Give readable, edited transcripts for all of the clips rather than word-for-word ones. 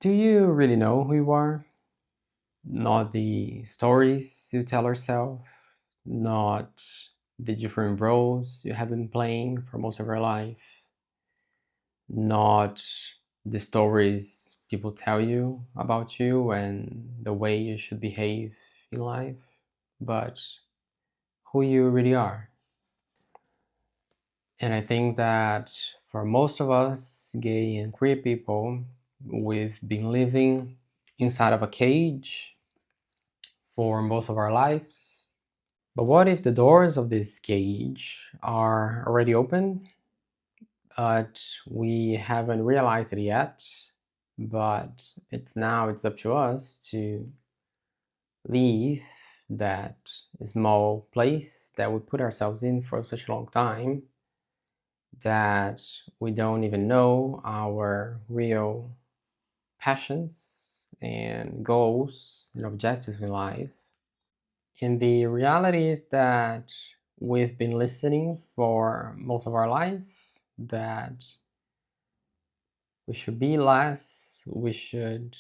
Do you really know who you are? Not the stories you tell yourself, not the different roles you have been playing for most of your life, not the stories people tell you about you and the way you should behave in life, but who you really are. And I think that for most of us, gay and queer people, we've been living inside of a cage for most of our lives. But what if the doors of this cage are already open, but we haven't realized it yet? But it's up to us to leave that small place that we put ourselves in for such a long time that we don't even know our real passions and goals and objectives in life. And the reality is that we've been listening for most of our life that we should be less, we should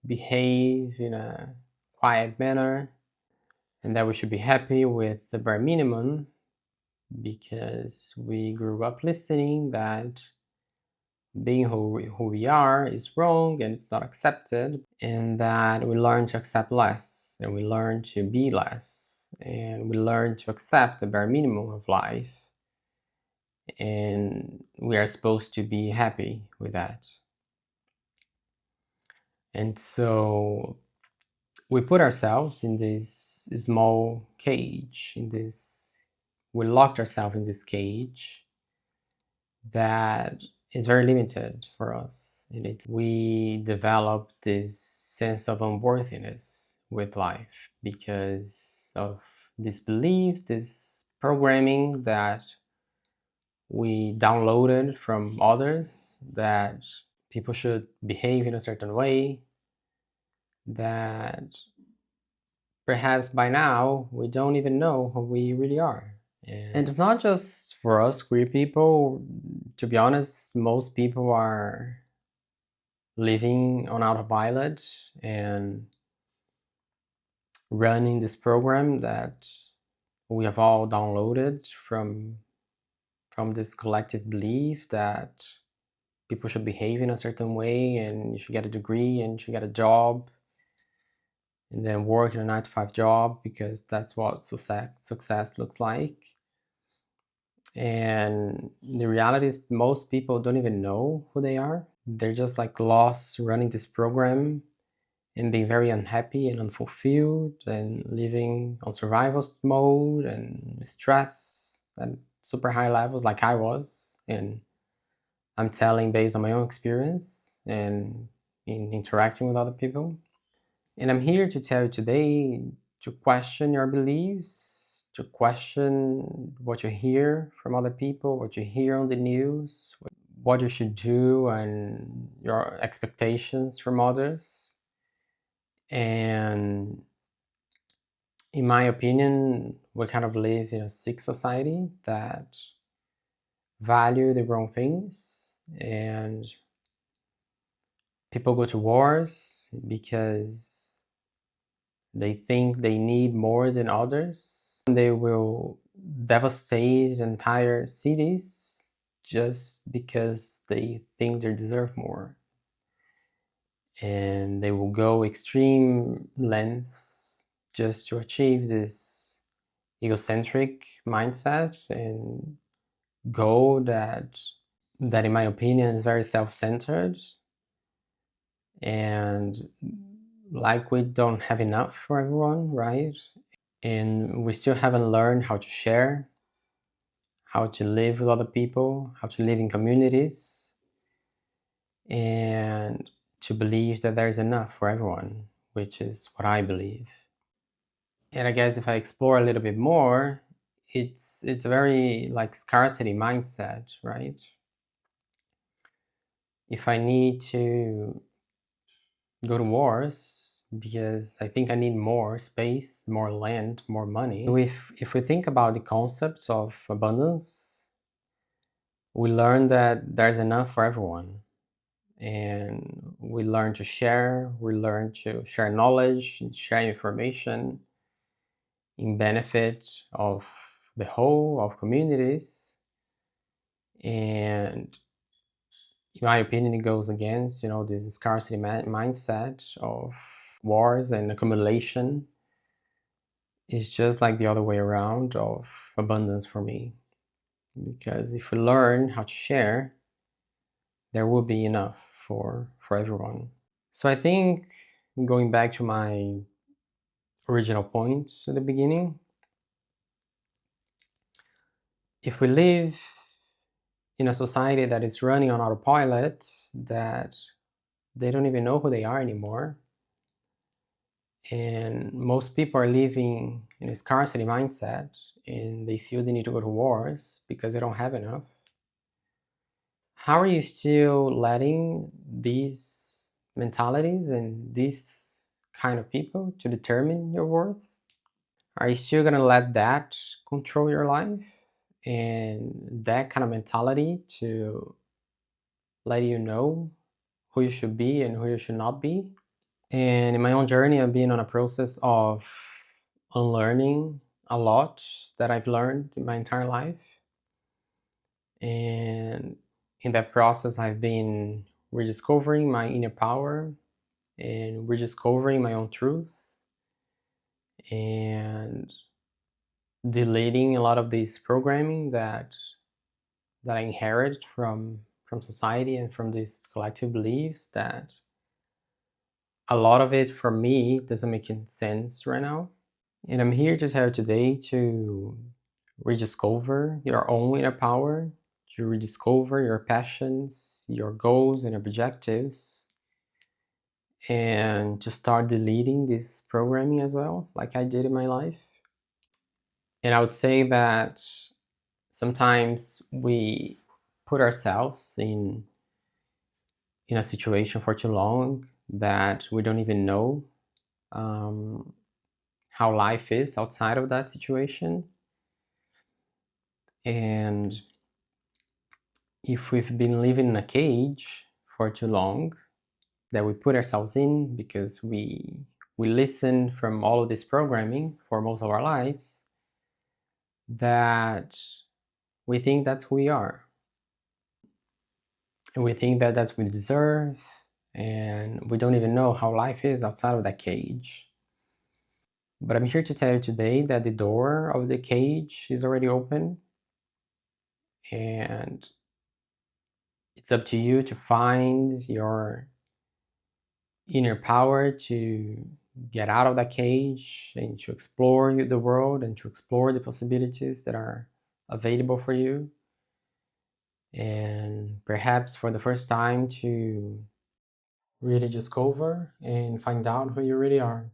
behave in a quiet manner, and that we should be happy with the bare minimum because we grew up listening that being who we are is wrong and it's not accepted, and that we learn to accept less and we learn to be less and we learn to accept the bare minimum of life, and we are supposed to be happy with that. And so we put ourselves in this small cage, we locked ourselves in this cage that is very limited for us. We develop this sense of unworthiness with life because of these beliefs, this programming that we downloaded from others, that people should behave in a certain way, that perhaps by now we don't even know who we really are. And it's not just for us queer people. To be honest, most people are living on autopilot and running this program that we have all downloaded from this collective belief that people should behave in a certain way and you should get a degree and you should get a job and then work in a 9 to 5 job because that's what success looks like. And the reality is most people don't even know who they are. They're just like lost running this program and being very unhappy and unfulfilled and living on survival mode and stress at super high levels like I was. And I'm telling based on my own experience and in interacting with other people. And I'm here to tell you today to question your beliefs, to question what you hear from other people, what you hear on the news, what you should do, and your expectations from others. And in my opinion, we kind of live in a sick society that value the wrong things, and people go to wars because they think they need more than others. They will devastate entire cities just because they think they deserve more. And they will go extreme lengths just to achieve this egocentric mindset and goal that in my opinion is very self-centered, and like we don't have enough for everyone, right? And we still haven't learned how to share, how to live with other people, how to live in communities, and to believe that there's enough for everyone, which is what I believe. And I guess if I explore a little bit more, it's a very like scarcity mindset, right? If I need to go to wars because I think I need more space, more land, more money. If we think about the concepts of abundance, we learn that there's enough for everyone. And we learn to share, we learn to share knowledge, share information in benefit of the whole of communities. And in my opinion, it goes against, this scarcity mindset of wars and accumulation. It's just like the other way around of abundance for me. Because if we learn how to share, there will be enough for everyone. So I think, going back to my original points at the beginning, if we live in a society that is running on autopilot, that they don't even know who they are anymore, and most people are living in a scarcity mindset, and they feel they need to go to wars because they don't have enough, how are you still letting these mentalities and these kind of people to determine your worth? Are you still gonna let that control your life, and that kind of mentality to let you know who you should be and who you should not be? And in my own journey, I've been on a process of unlearning a lot that I've learned in my entire life. And in that process, I've been rediscovering my inner power and rediscovering my own truth and deleting a lot of this programming that I inherit from society and from these collective beliefs that a lot of it for me doesn't make any sense right now. And I'm here to tell you today to rediscover your own inner power, to rediscover your passions, your goals, and objectives, and to start deleting this programming as well, like I did in my life. And I would say that sometimes we put ourselves in a situation for too long that we don't even know um, how life is outside of that situation. And if we've been living in a cage for too long that we put ourselves in because we listen from all of this programming for most of our lives, that we think that's who we are, and we think that that's what we deserve, and we don't even know how life is outside of that cage. But I'm here to tell you today that the door of the cage is already open, and it's up to you to find your inner power to get out of that cage and to explore the world and to explore the possibilities that are available for you. And perhaps for the first time to really discover and find out who you really are.